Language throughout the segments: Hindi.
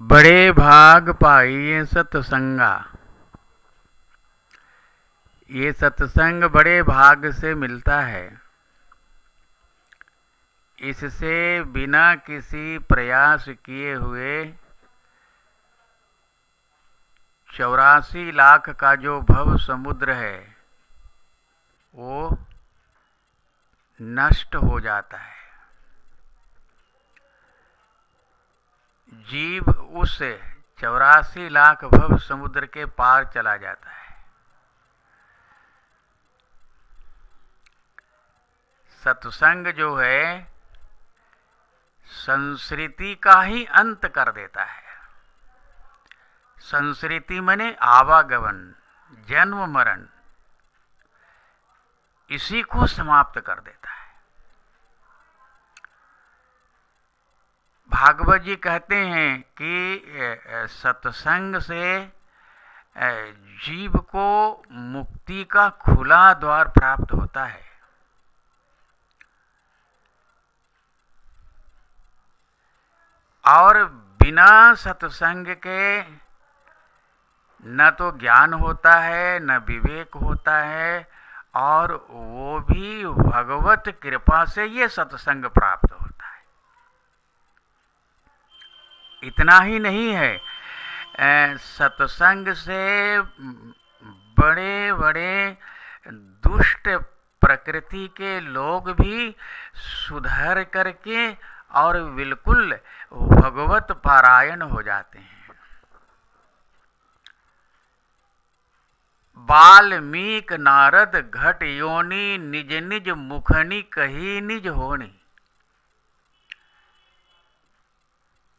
बड़े भाग पाइए सत्संगा। ये सत्संग बड़े भाग से मिलता है। इससे बिना किसी प्रयास किए हुए 84 लाख का जो भव समुद्र है वो नष्ट हो जाता है। जीव उस 84 लाख भव समुद्र के पार चला जाता है। सत्संग जो है संस्कृति का ही अंत कर देता है। संस्कृति माने आवागमन, जन्म मरण, इसी को समाप्त कर देता है। भागवत जी कहते हैं कि सत्संग से जीव को मुक्ति का खुला द्वार प्राप्त होता है। और बिना सत्संग के न तो ज्ञान होता है, न विवेक होता है, और वो भी भगवत कृपा से ये सत्संग प्राप्त होता है। इतना ही नहीं है, सत्संग से बड़े बड़े दुष्ट प्रकृति के लोग भी सुधर करके और बिल्कुल भगवत पारायण हो जाते हैं। वाल्मीकि नारद घट योनि, निज निज मुखनि कही निज होनी।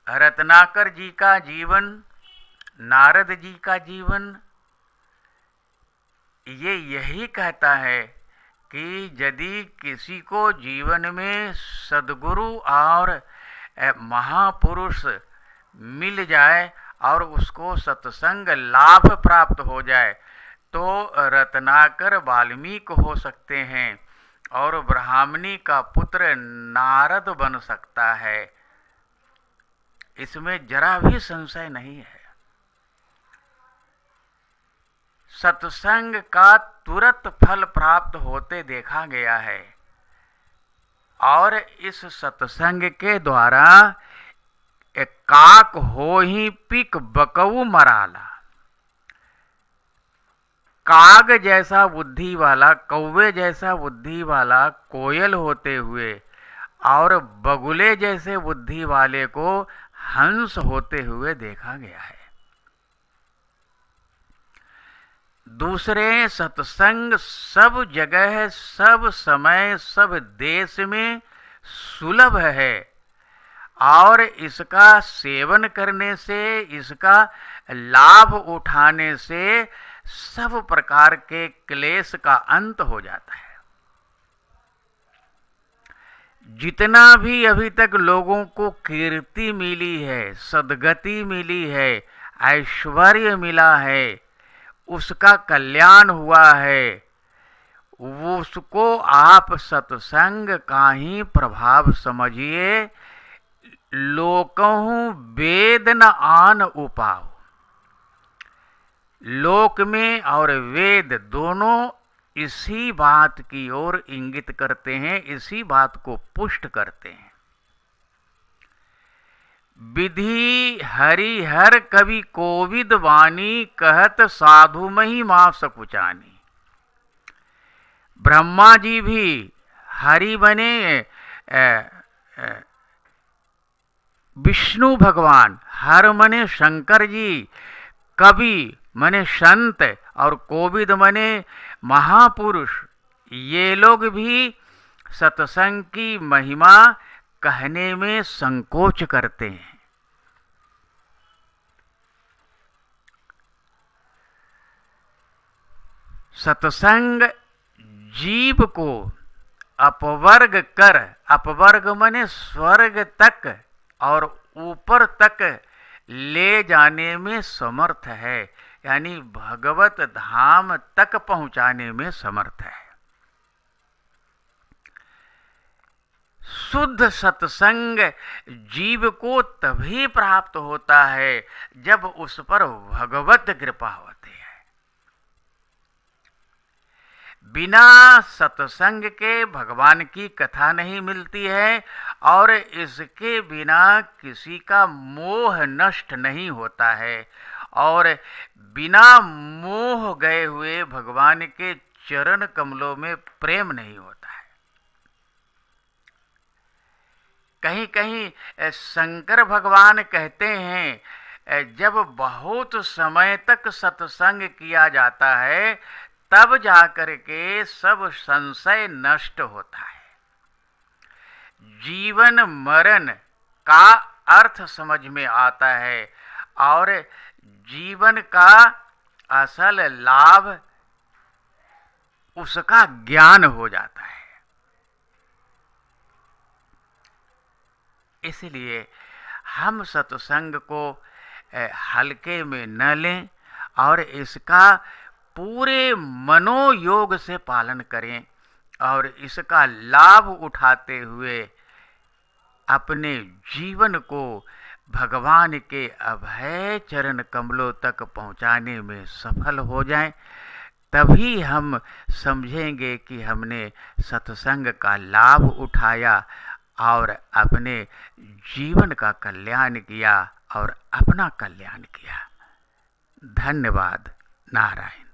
रत्नाकर जी का जीवन, नारद जी का जीवन, ये यही कहता है कि यदि किसी को जीवन में सद्गुरु और महापुरुष मिल जाए और उसको सत्संग लाभ प्राप्त हो जाए तो रत्नाकर वाल्मीकि हो सकते हैं और ब्राह्मणी का पुत्र नारद बन सकता है। इसमें जरा भी संशय नहीं है। सत्संग का तुरंत फल प्राप्त होते देखा गया है। और इस सत्संग के द्वारा एक काक हो ही पिक बकऊ मराला। काग जैसा बुद्धि वाला, कौवे जैसा बुद्धि वाला कोयल होते हुए और बगुले जैसे बुद्धि वाले को हंस होते हुए देखा गया है। दूसरे, सत्संग सब जगह, सब समय, सब देश में सुलभ है और इसका सेवन करने से, इसका लाभ उठाने से सब प्रकार के क्लेश का अंत हो जाता है। जितना भी अभी तक लोगों को कीर्ति मिली है, सद्गति मिली है, ऐश्वर्य मिला है, उसका कल्याण हुआ है, उसको आप सत्संग का ही प्रभाव समझिए। लोकहु वेद न आन उपाव। लोक में और वेद दोनों इसी बात की ओर इंगित करते हैं, इसी बात को पुष्ट करते हैं। विधि हरिहर कवि कोविद वाणी, कहत साधु महिमा सकुचानी। ब्रह्मा जी भी हरि बने, विष्णु भगवान, हर मने शंकर जी, कवि मने संत और कोविद मने महापुरुष, ये लोग भी सत्संग की महिमा कहने में संकोच करते हैं। सत्संग जीव को अपवर्ग कर, अपवर्ग माने स्वर्ग तक और ऊपर तक ले जाने में समर्थ है, यानी भगवत धाम तक पहुंचाने में समर्थ है। शुद्ध सत्संग जीव को तभी प्राप्त होता है जब उस पर भगवत कृपा होती है। बिना सत्संग के भगवान की कथा नहीं मिलती है और इसके बिना किसी का मोह नष्ट नहीं होता है और बिना मोह गए हुए भगवान के चरण कमलों में प्रेम नहीं होता है। कहीं कहीं शंकर भगवान कहते हैं जब बहुत समय तक सत्संग किया जाता है तब जाकर के सब संशय नष्ट होता है, जीवन मरण का अर्थ समझ में आता है और जीवन का असल लाभ उसका ज्ञान हो जाता है। इसलिए हम सत्संग को हल्के में न लें और इसका पूरे मनोयोग से पालन करें और इसका लाभ उठाते हुए अपने जीवन को भगवान के अभय चरण कमलों तक पहुंचाने में सफल हो जाएं। तभी हम समझेंगे कि हमने सत्संग का लाभ उठाया और अपने जीवन का कल्याण किया और अपना कल्याण किया। धन्यवाद। नारायण।